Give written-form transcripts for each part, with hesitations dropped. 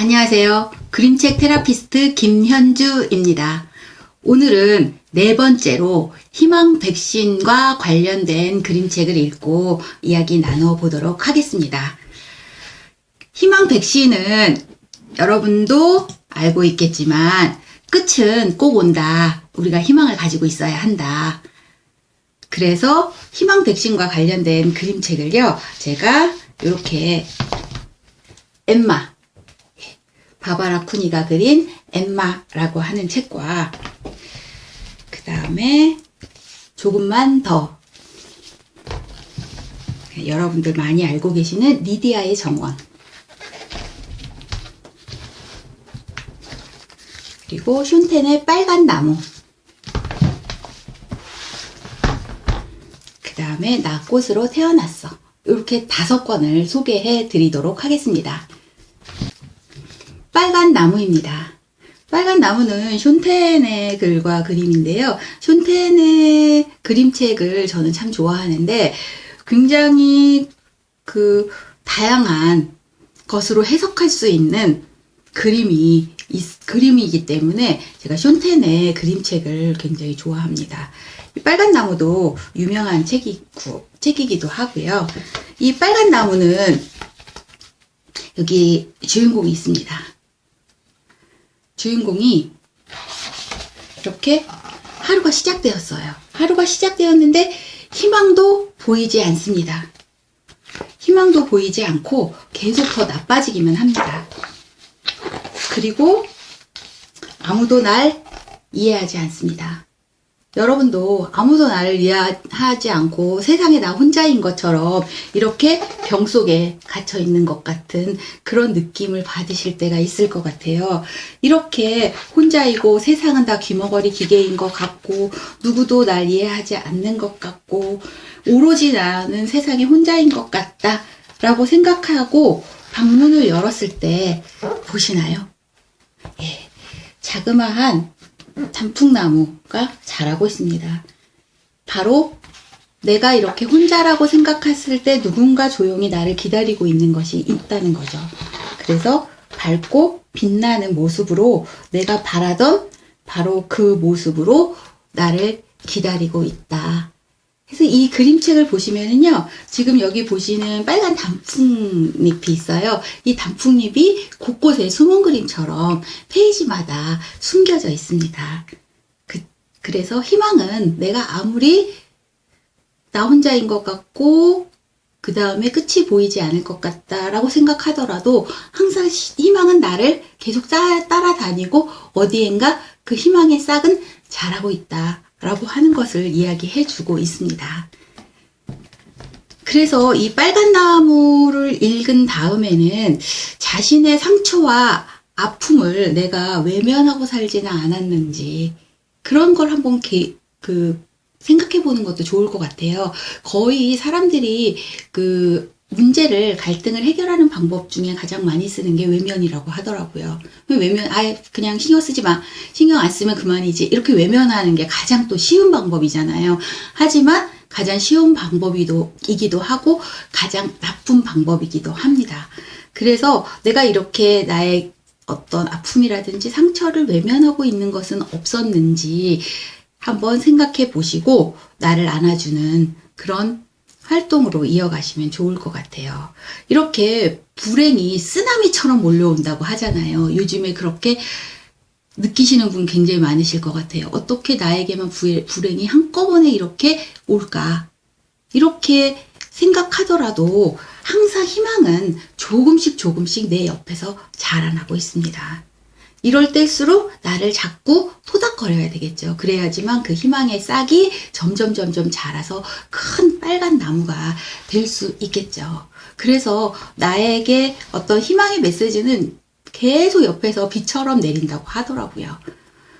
안녕하세요. 그림책 테라피스트 김현주입니다. 오늘은 네 번째로 희망 백신과 관련된 그림책을 읽고 이야기 나눠보도록 하겠습니다. 희망 백신은 여러분도 알고 있겠지만 끝은 꼭 온다. 우리가 희망을 가지고 있어야 한다. 그래서 희망 백신과 관련된 그림책을요. 제가 이렇게 엠마, 바바라 쿠니가 그린 엠마라고 하는 책과 그 다음에 조금만 더, 여러분들 많이 알고 계시는 리디아의 정원, 그리고 슌텐의 빨간 나무, 그 다음에 나 꽃으로 태어났어. 이렇게 5권을 소개해 드리도록 하겠습니다. 빨간 나무입니다. 빨간 나무는 슌텐의 글과 그림인데요. 슌텐의 그림책을 저는 참 좋아하는데 굉장히 다양한 것으로 해석할 수 있는 그림이기 때문에 제가 슌텐의 그림책을 굉장히 좋아합니다. 이 빨간 나무도 유명한 책이기도 하고요. 이 빨간 나무는 여기 주인공이 있습니다. 주인공이 이렇게 하루가 시작되었어요. 하루가 시작되었는데 희망도 보이지 않습니다. 희망도 보이지 않고 계속 더 나빠지기만 합니다. 그리고 아무도 날 이해하지 않습니다. 여러분도 아무도 나를 이해하지 않고 세상에 나 혼자인 것처럼 이렇게 병 속에 갇혀 있는 것 같은 그런 느낌을 받으실 때가 있을 것 같아요. 이렇게 혼자이고 세상은 다 귀머거리 기계인 것 같고 누구도 날 이해하지 않는 것 같고 오로지 나는 세상에 혼자인 것 같다 라고 생각하고 방문을 열었을 때 보시나요? 예, 자그마한 단풍나무가 자라고 있습니다. 바로 내가 이렇게 혼자라고 생각했을 때 누군가 조용히 나를 기다리고 있는 것이 있다는 거죠. 그래서 밝고 빛나는 모습으로 내가 바라던 바로 그 모습으로 나를 기다리고 있다. 그래서 이 그림책을 보시면은요, 지금 여기 보시는 빨간 단풍잎이 있어요. 이 단풍잎이 곳곳에 숨은 그림처럼 페이지마다 숨겨져 있습니다. 그래서 희망은 내가 아무리 나 혼자인 것 같고 그 다음에 끝이 보이지 않을 것 같다라고 생각하더라도 항상 희망은 나를 계속 따라다니고 어디엔가 그 희망의 싹은 자라고 있다. 라고 하는 것을 이야기해 주고 있습니다. 그래서 이 빨간 나무를 읽은 다음에는 자신의 상처와 아픔을 내가 외면하고 살지는 않았는지 그런 걸 한번 생각해 보는 것도 좋을 것 같아요. 거의 사람들이 문제를, 갈등을 해결하는 방법 중에 가장 많이 쓰는 게 외면이라고 하더라고요. 외면, 그냥 신경 쓰지 마. 신경 안 쓰면 그만이지. 이렇게 외면하는 게 가장 또 쉬운 방법이잖아요. 하지만 가장 쉬운 방법이기도 하고 가장 나쁜 방법이기도 합니다. 그래서 내가 이렇게 나의 어떤 아픔이라든지 상처를 외면하고 있는 것은 없었는지 한번 생각해 보시고 나를 안아주는 그런 활동으로 이어가시면 좋을 것 같아요. 이렇게 불행이 쓰나미처럼 몰려온다고 하잖아요. 요즘에 그렇게 느끼시는 분 굉장히 많으실 것 같아요. 어떻게 나에게만 불행이 한꺼번에 이렇게 올까? 이렇게 생각하더라도 항상 희망은 조금씩 내 옆에서 자라나고 있습니다. 이럴 때일수록 나를 자꾸 토닥거려야 되겠죠. 그래야지만 그 희망의 싹이 점점 자라서 큰 빨간 나무가 될 수 있겠죠. 그래서 나에게 어떤 희망의 메시지는 계속 옆에서 비처럼 내린다고 하더라고요.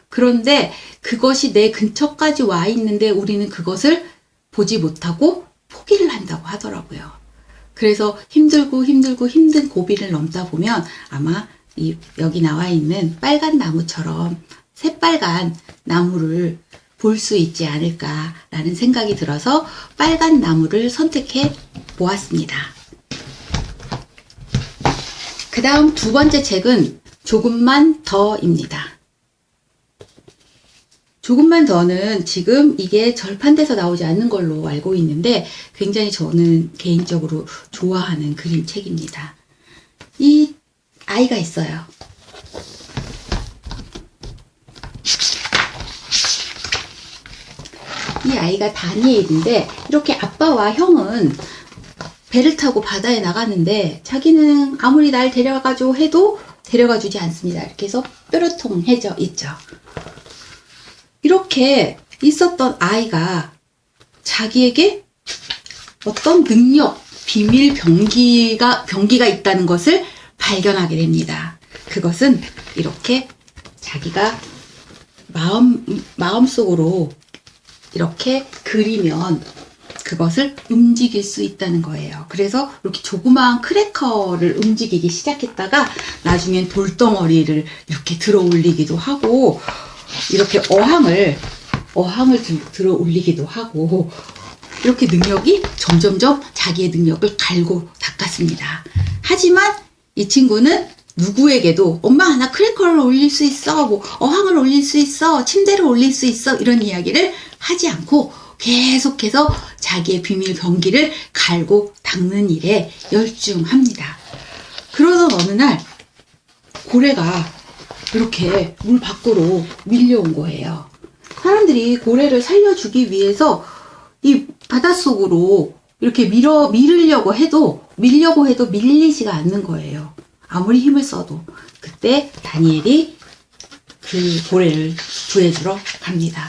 그런데 그것이 내 근처까지 와 있는데 우리는 그것을 보지 못하고 포기를 한다고 하더라고요. 그래서 힘든 고비를 넘다 보면 아마 여기 나와 있는 빨간 나무처럼 새빨간 나무를 볼 수 있지 않을까라는 생각이 들어서 빨간 나무를 선택해 보았습니다. 그 다음 두 번째 책은 조금만 더입니다. 조금만 더는 지금 이게 절판돼서 나오지 않는 걸로 알고 있는데 굉장히 저는 개인적으로 좋아하는 그림책입니다. 이 아이가 있어요. 이 아이가 다니엘인데 이렇게 아빠와 형은 배를 타고 바다에 나갔는데 자기는 아무리 날 데려가줘 해도 데려가 주지 않습니다. 이렇게 해서 뾰로통해져 있죠. 이렇게 있었던 아이가 자기에게 어떤 능력, 비밀 병기가 있다는 것을 발견하게 됩니다. 그것은 이렇게 자기가 마음속으로 이렇게 그리면 그것을 움직일 수 있다는 거예요. 그래서 이렇게 조그마한 크래커를 움직이기 시작했다가 나중엔 돌덩어리를 이렇게 들어 올리기도 하고 이렇게 어항을 들어 올리기도 하고 이렇게 능력이 점점점 자기의 능력을 갈고 닦았습니다. 하지만 이 친구는 누구에게도 엄마 나 크래커를 올릴 수 있어, 뭐 어항을 올릴 수 있어, 침대를 올릴 수 있어 이런 이야기를 하지 않고 계속해서 자기의 비밀 병기를 갈고 닦는 일에 열중합니다. 그러던 어느 날 고래가 이렇게 물 밖으로 밀려온 거예요. 사람들이 고래를 살려주기 위해서 이 바닷속으로 이렇게 밀려고 해도 밀리지가 않는 거예요. 아무리 힘을 써도. 그때 다니엘이 그 고래를 구해주러 갑니다.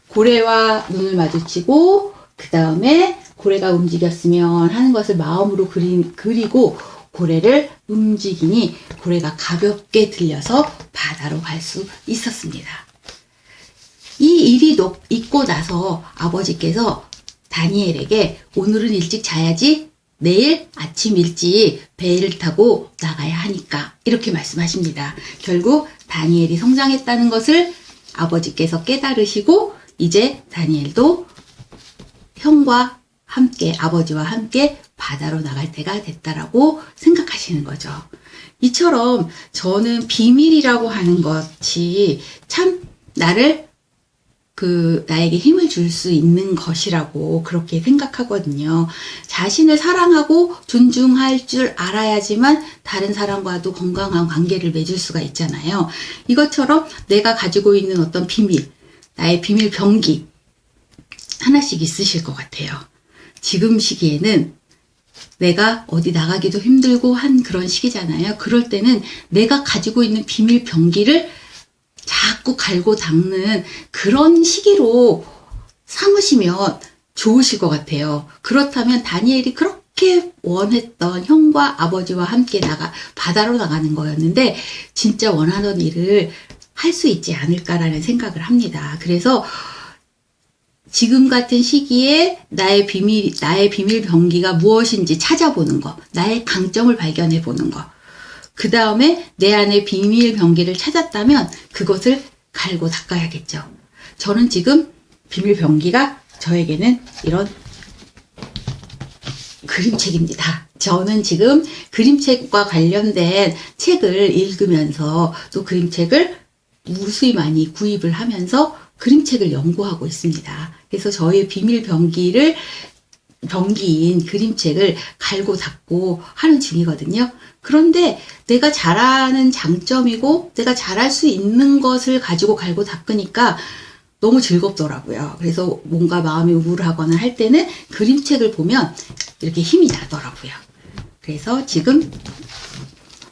고래와 눈을 마주치고 그 다음에 고래가 움직였으면 하는 것을 마음으로 그리고 고래를 움직이니 고래가 가볍게 들려서 바다로 갈 수 있었습니다. 이 일이 있고 나서 아버지께서 다니엘에게 오늘은 일찍 자야지 내일 아침 일찍 배를 타고 나가야 하니까 이렇게 말씀하십니다. 결국 다니엘이 성장했다는 것을 아버지께서 깨달으시고 이제 다니엘도 형과 함께 아버지와 함께 바다로 나갈 때가 됐다라고 생각하시는 거죠. 이처럼 저는 비밀이라고 하는 것이 참 나에게 힘을 줄 수 있는 것이라고 그렇게 생각하거든요. 자신을 사랑하고 존중할 줄 알아야지만 다른 사람과도 건강한 관계를 맺을 수가 있잖아요. 이것처럼 내가 가지고 있는 어떤 비밀, 나의 비밀 병기 하나씩 있으실 것 같아요. 지금 시기에는 내가 어디 나가기도 힘들고 한 그런 시기잖아요. 그럴 때는 내가 가지고 있는 비밀 병기를 자꾸 갈고 닦는 그런 시기로 삼으시면 좋으실 것 같아요. 그렇다면 다니엘이 그렇게 원했던 형과 아버지와 함께 바다로 나가는 거였는데 진짜 원하던 일을 할 수 있지 않을까라는 생각을 합니다. 그래서 지금 같은 시기에 나의 비밀 병기가 무엇인지 찾아보는 거, 나의 강점을 발견해 보는 거, 그 다음에 내 안에 비밀 병기를 찾았다면 그것을 갈고 닦아야겠죠. 저는 지금 비밀 병기가 저에게는 이런 그림책입니다. 저는 지금 그림책과 관련된 책을 읽으면서 또 그림책을 무수히 많이 구입을 하면서 그림책을 연구하고 있습니다. 그래서 저의 비밀 병기인 그림책을 갈고 닦고 하는 중이거든요. 그런데 내가 잘하는 장점이고 내가 잘할 수 있는 것을 가지고 갈고 닦으니까 너무 즐겁더라고요. 그래서 뭔가 마음이 우울하거나 할 때는 그림책을 보면 이렇게 힘이 나더라고요. 그래서 지금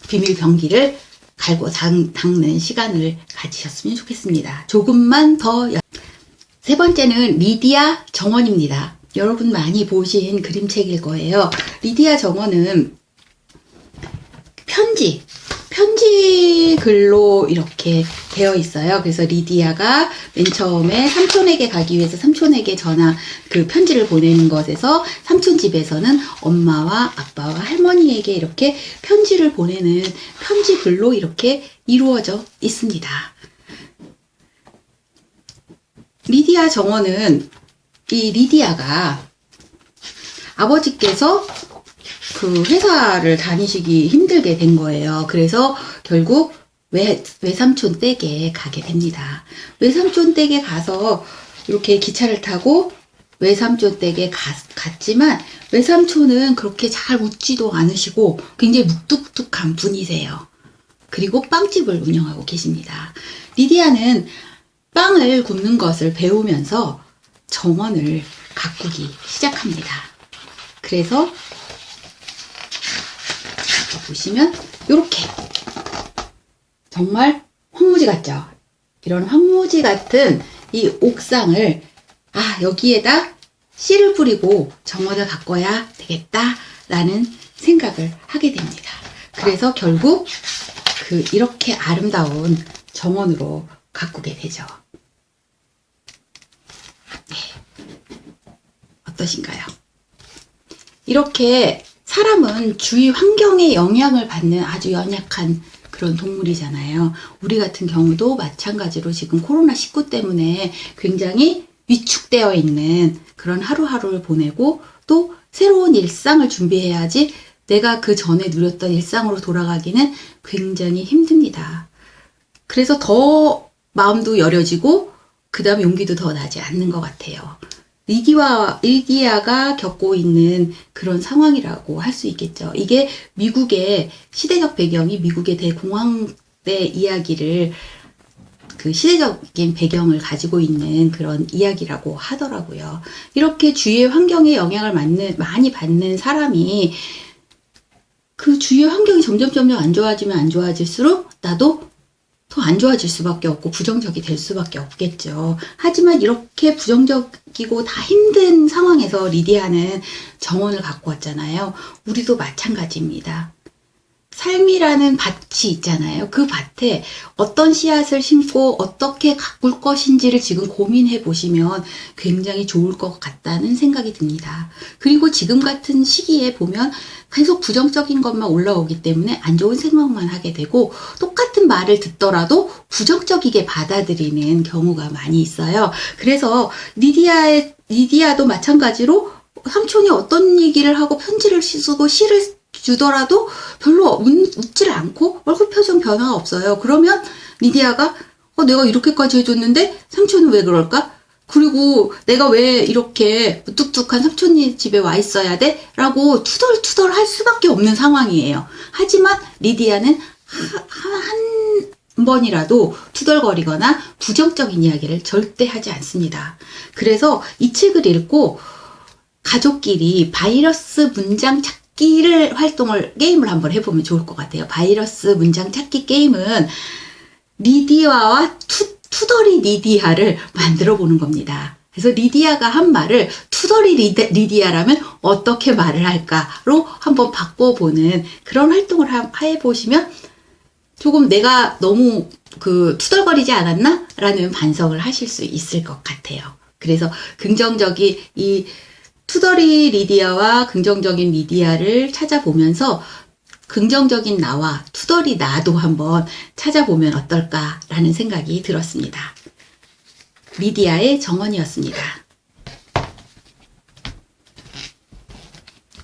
비밀 병기를 갈고 닦는 시간을 가지셨으면 좋겠습니다. 조금만 더. 세 번째는 리디아 정원입니다. 여러분 많이 보신 그림책일 거예요. 리디아 정원은 편지 글로 이렇게 되어 있어요. 그래서 리디아가 맨 처음에 삼촌에게 가기 위해서 삼촌에게 그 편지를 보내는 것에서 삼촌 집에서는 엄마와 아빠와 할머니에게 이렇게 편지를 보내는 편지 글로 이렇게 이루어져 있습니다. 리디아 정원은 이 리디아가 아버지께서 그 회사를 다니시기 힘들게 된 거예요. 그래서 결국 외삼촌 댁에 가게 됩니다. 외삼촌 댁에 가서 이렇게 기차를 타고 외삼촌 댁에 갔지만 외삼촌은 그렇게 잘 웃지도 않으시고 굉장히 묵뚝뚝한 분이세요. 그리고 빵집을 운영하고 계십니다. 리디아는 빵을 굽는 것을 배우면서 정원을 가꾸기 시작합니다. 그래서 보시면 이렇게 정말 황무지 같죠? 이런 황무지 같은 이 옥상을 여기에다 씨를 뿌리고 정원을 가꿔야 되겠다 라는 생각을 하게 됩니다. 그래서 결국 이렇게 아름다운 정원으로 가꾸게 되죠. 네. 어떠신가요? 이렇게 사람은 주위 환경의 영향을 받는 아주 연약한 그런 동물이잖아요. 우리 같은 경우도 마찬가지로 지금 코로나19 때문에 굉장히 위축되어 있는 그런 하루하루를 보내고 또 새로운 일상을 준비해야지 내가 그 전에 누렸던 일상으로 돌아가기는 굉장히 힘듭니다. 그래서 더 마음도 여려지고 그 다음 용기도 더 나지 않는 것 같아요. 리디아가 겪고 있는 그런 상황이라고 할 수 있겠죠. 이게 미국의 시대적 배경이 미국의 대공황 때 이야기를 그 시대적인 배경을 가지고 있는 그런 이야기라고 하더라고요. 이렇게 주위의 환경에 영향을 많이 받는 사람이 그 주위의 환경이 점점 안 좋아지면 안 좋아질수록 나도 더 안 좋아질 수밖에 없고 부정적이 될 수밖에 없겠죠. 하지만 이렇게 부정적이고 다 힘든 상황에서 리디아는 정원을 갖고 왔잖아요. 우리도 마찬가지입니다. 삶이라는 밭이 있잖아요. 그 밭에 어떤 씨앗을 심고 어떻게 가꿀 것인지를 지금 고민해 보시면 굉장히 좋을 것 같다는 생각이 듭니다. 그리고 지금 같은 시기에 보면 계속 부정적인 것만 올라오기 때문에 안 좋은 생각만 하게 되고 똑같은 말을 듣더라도 부정적이게 받아들이는 경우가 많이 있어요. 그래서 리디아도 마찬가지로 삼촌이 어떤 얘기를 하고 편지를 쓰고 시를 주더라도 별로 웃지를 않고 얼굴 표정 변화가 없어요. 그러면 리디아가 내가 이렇게까지 해줬는데 삼촌은 왜 그럴까? 그리고 내가 왜 이렇게 무뚝뚝한 삼촌이 집에 와 있어야 돼? 라고 투덜투덜 할 수밖에 없는 상황이에요. 하지만 리디아는 한 번이라도 투덜거리거나 부정적인 이야기를 절대 하지 않습니다. 그래서 이 책을 읽고 가족끼리 바이러스 문장 찾기 게임을 한번 해보면 좋을 것 같아요. 바이러스 문장 찾기 게임은 리디아와 투덜이 리디아를 만들어 보는 겁니다. 그래서 리디아가 한 말을 투덜이 리디아라면 어떻게 말을 할까로 한번 바꿔보는 그런 활동을 해보시면 조금 내가 너무 투덜거리지 않았나? 라는 반성을 하실 수 있을 것 같아요. 그래서 긍정적인 이 투덜이 리디아와 긍정적인 리디아를 찾아보면서 긍정적인 나와 투덜이 나도 한번 찾아보면 어떨까라는 생각이 들었습니다. 리디아의 정원이었습니다.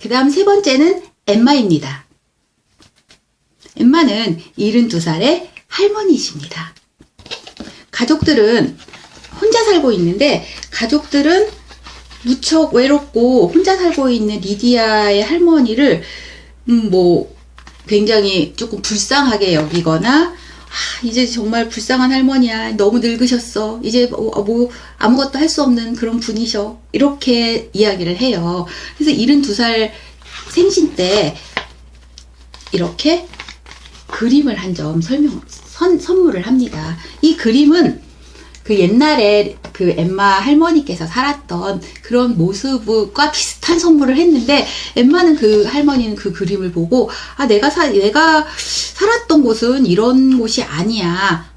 그 다음 세 번째는 엠마입니다. 엠마는 72살의 할머니이십니다. 가족들은 혼자 살고 있는데 가족들은 무척 외롭고 혼자 살고 있는 리디아의 할머니를 굉장히 조금 불쌍하게 여기거나 이제 정말 불쌍한 할머니야. 너무 늙으셨어. 이제 아무것도 할 수 없는 그런 분이셔. 이렇게 이야기를 해요. 그래서 72살 생신 때 이렇게 그림을 한 점 선물을 합니다. 이 그림은 옛날에 엠마 할머니께서 살았던 그런 모습과 비슷한 선물을 했는데 엠마는 할머니는 그 그림을 보고 내가 살았던 곳은 이런 곳이 아니야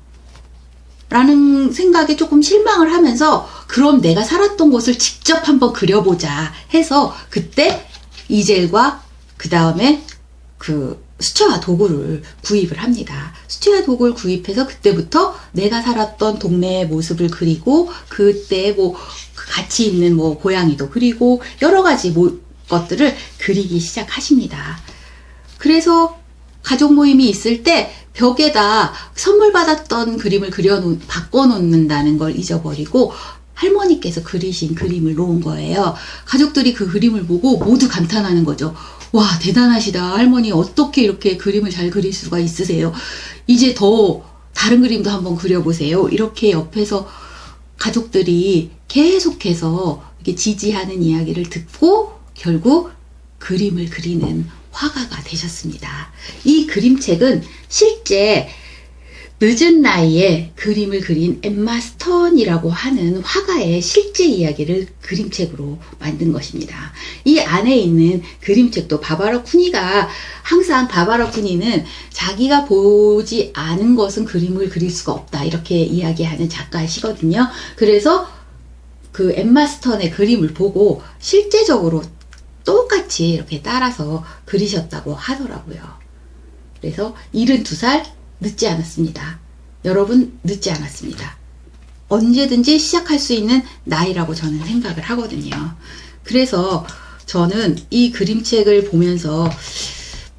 라는 생각에 조금 실망을 하면서 그럼 내가 살았던 곳을 직접 한번 그려보자 해서 그때 이젤과 그 다음에 수채화 도구를 구입을 합니다. 수채화 도구를 구입해서 그때부터 내가 살았던 동네의 모습을 그리고 그때 같이 있는 고양이도 그리고 여러 가지 것들을 그리기 시작하십니다. 그래서 가족 모임이 있을 때 벽에다 선물 받았던 그림을 바꿔놓는다는 걸 잊어버리고 할머니께서 그리신 그림을 놓은 거예요. 가족들이 그 그림을 보고 모두 감탄하는 거죠. 와, 대단하시다. 할머니 어떻게 이렇게 그림을 잘 그릴 수가 있으세요? 이제 더 다른 그림도 한번 그려보세요. 이렇게 옆에서 가족들이 계속해서 이렇게 지지하는 이야기를 듣고 결국 그림을 그리는 화가가 되셨습니다. 이 그림책은 실제 늦은 나이에 그림을 그린 엠마 스턴이라고 하는 화가의 실제 이야기를 그림책으로 만든 것입니다. 이 안에 있는 그림책도 바바라 쿠니가 항상 바바라 쿠니는 자기가 보지 않은 것은 그림을 그릴 수가 없다 이렇게 이야기하는 작가시거든요. 그래서 그 엠마 스턴의 그림을 보고 실제적으로 똑같이 이렇게 따라서 그리셨다고 하더라고요. 그래서 72살 늦지 않았습니다. 여러분 늦지 않았습니다. 언제든지 시작할 수 있는 나이라고 저는 생각을 하거든요. 그래서 저는 이 그림책을 보면서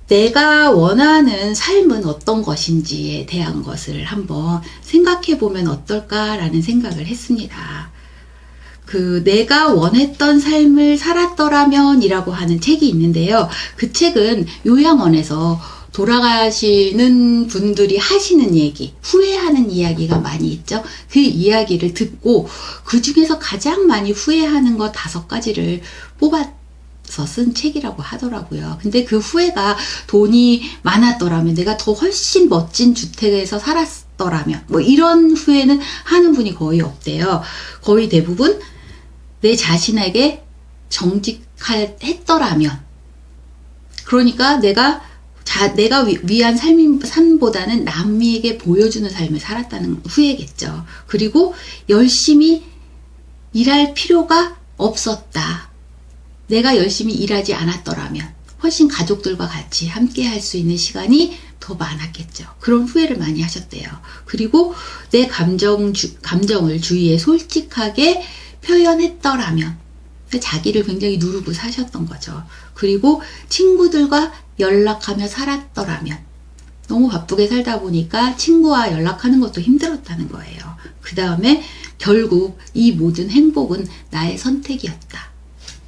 내가 원하는 삶은 어떤 것인지에 대한 것을 한번 생각해 보면 어떨까라는 생각을 했습니다. 내가 원했던 삶을 살았더라면 이라고 하는 책이 있는데요. 그 책은 요양원에서 돌아가시는 분들이 하시는 얘기, 후회하는 이야기가 많이 있죠. 그 이야기를 듣고 그 중에서 가장 많이 후회하는 것 5가지를 뽑아서 쓴 책이라고 하더라고요. 근데 그 후회가 돈이 많았더라면, 내가 더 훨씬 멋진 주택에서 살았더라면, 뭐 이런 후회는 하는 분이 거의 없대요. 거의 대부분 내 자신에게 정직했더라면, 그러니까 내가 위한 삶보다는 남에게 보여주는 삶을 살았다는 후회겠죠. 그리고 열심히 일할 필요가 없었다. 내가 열심히 일하지 않았더라면 훨씬 가족들과 같이 함께 할 수 있는 시간이 더 많았겠죠. 그런 후회를 많이 하셨대요. 그리고 내 감정을 주위에 솔직하게 표현했더라면, 자기를 굉장히 누르고 사셨던 거죠. 그리고 친구들과 연락하며 살았더라면, 너무 바쁘게 살다 보니까 친구와 연락하는 것도 힘들었다는 거예요. 그 다음에 결국 이 모든 행복은 나의 선택이었다.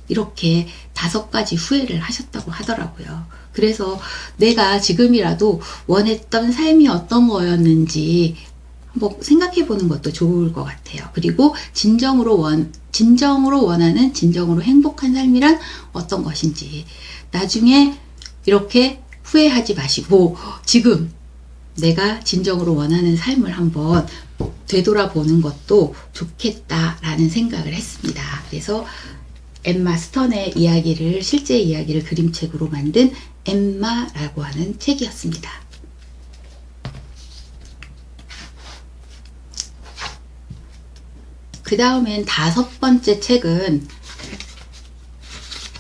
이렇게 5가지 후회를 하셨다고 하더라고요. 그래서 내가 지금이라도 원했던 삶이 어떤 거였는지 한번 생각해 보는 것도 좋을 것 같아요. 그리고 진정으로 원하는 진정으로 행복한 삶이란 어떤 것인지, 나중에 이렇게 후회하지 마시고 지금 내가 진정으로 원하는 삶을 한번 되돌아보는 것도 좋겠다라는 생각을 했습니다. 그래서 엠마 스턴의 실제 이야기를 그림책으로 만든 엠마라고 하는 책이었습니다. 그 다음엔 5번째 책은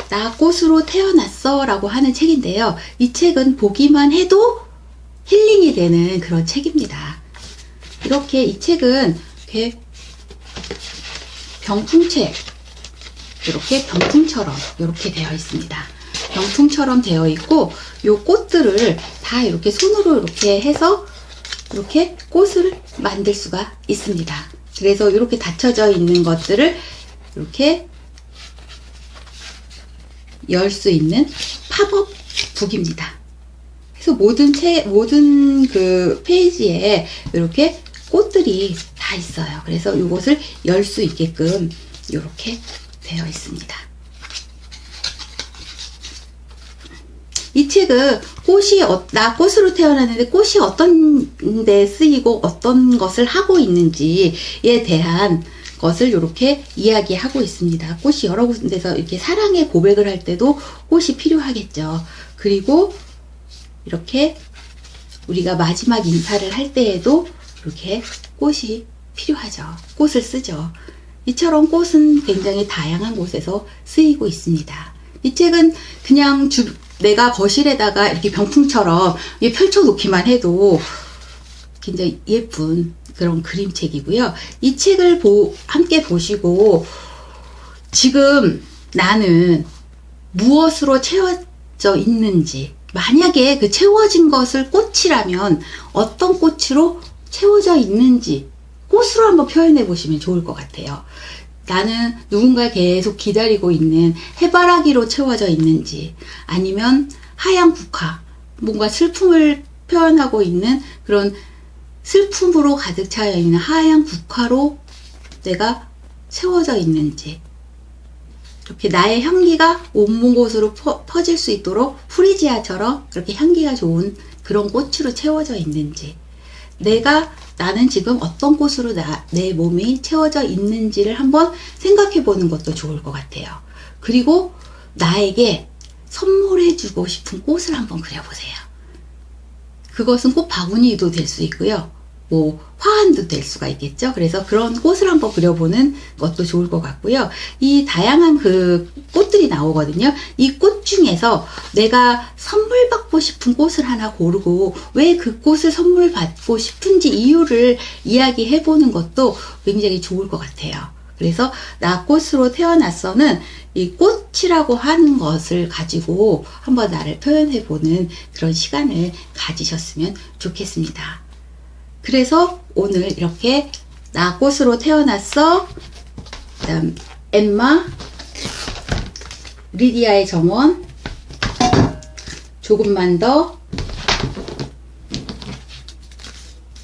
나 꽃으로 태어났어 라고 하는 책인데요. 이 책은 보기만 해도 힐링이 되는 그런 책입니다. 이렇게 이 책은 이렇게 병풍책, 이렇게 병풍처럼 이렇게 되어 있습니다. 병풍처럼 되어 있고, 요 꽃들을 다 이렇게 손으로 이렇게 해서 이렇게 꽃을 만들 수가 있습니다. 그래서 이렇게 닫혀져 있는 것들을 이렇게 열 수 있는 팝업 북입니다. 그래서 모든 그 페이지에 이렇게 꽃들이 다 있어요. 그래서 이것을 열 수 있게끔 이렇게 되어 있습니다. 이 책은 나 꽃으로 태어났는데 꽃이 어떤 데 쓰이고 어떤 것을 하고 있는지에 대한 것을 이렇게 이야기하고 있습니다. 꽃이 여러 군데서 이렇게 사랑의 고백을 할 때도 꽃이 필요하겠죠. 그리고 이렇게 우리가 마지막 인사를 할 때에도 이렇게 꽃이 필요하죠. 꽃을 쓰죠. 이처럼 꽃은 굉장히 다양한 곳에서 쓰이고 있습니다. 이 책은 그냥 내가 거실에다가 이렇게 병풍처럼 펼쳐놓기만 해도 굉장히 예쁜 그런 그림책이고요. 이 책을 함께 보시고, 지금 나는 무엇으로 채워져 있는지, 만약에 그 채워진 것을 꽃이라면 어떤 꽃으로 채워져 있는지 꽃으로 한번 표현해 보시면 좋을 것 같아요. 나는 누군가 계속 기다리고 있는 해바라기로 채워져 있는지, 아니면 하얀 국화, 뭔가 슬픔을 표현하고 있는 그런 슬픔으로 가득 차여 있는 하얀 국화로 내가 채워져 있는지, 이렇게 나의 향기가 온 곳으로 퍼질 수 있도록 프리지아처럼 그렇게 향기가 좋은 그런 꽃으로 채워져 있는지, 나는 지금 어떤 꽃으로 내 몸이 채워져 있는지를 한번 생각해 보는 것도 좋을 것 같아요. 그리고 나에게 선물해 주고 싶은 꽃을 한번 그려보세요. 그것은 꽃 바구니도 될 수 있고요. 뭐 화환도 될 수가 있겠죠. 그래서 그런 꽃을 한번 그려보는 것도 좋을 것 같고요. 이 다양한 그 꽃들이 나오거든요. 이 꽃 중에서 내가 선물 받고 싶은 꽃을 하나 고르고 왜 그 꽃을 선물 받고 싶은지 이유를 이야기해 보는 것도 굉장히 좋을 것 같아요. 그래서 나 꽃으로 태어났어는 이 꽃이라고 하는 것을 가지고 한번 나를 표현해 보는 그런 시간을 가지셨으면 좋겠습니다. 그래서 오늘 이렇게 나 꽃으로 태어났어, 그다음 엠마, 리디아의 정원, 조금만 더,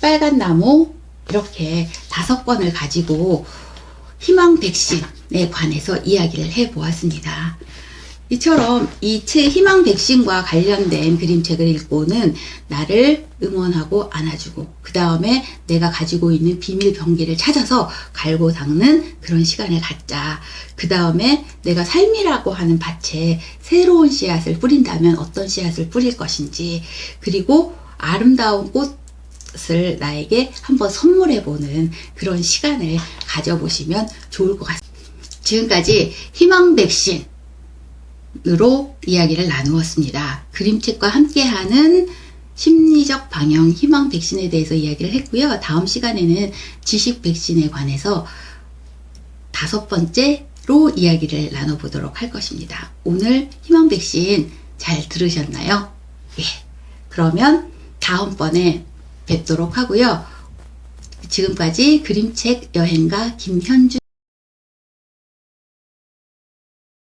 빨간 나무, 이렇게 5권을 가지고 희망 백신에 관해서 이야기를 해 보았습니다. 이처럼 이 책 희망 백신과 관련된 그림책을 읽고는 나를 응원하고 안아주고, 그 다음에 내가 가지고 있는 비밀 병기를 찾아서 갈고 닦는 그런 시간을 갖자. 그 다음에 내가 삶이라고 하는 밭에 새로운 씨앗을 뿌린다면 어떤 씨앗을 뿌릴 것인지, 그리고 아름다운 꽃을 나에게 한번 선물해보는 그런 시간을 가져보시면 좋을 것 같습니다. 지금까지 희망 백신 으로 이야기를 나누었습니다. 그림책과 함께하는 심리적 방향 희망 백신에 대해서 이야기를 했고요. 다음 시간에는 지식 백신에 관해서 5번째로 이야기를 나눠보도록 할 것입니다. 오늘 희망 백신 잘 들으셨나요? 예. 그러면 다음번에 뵙도록 하고요. 지금까지 그림책 여행가 김현주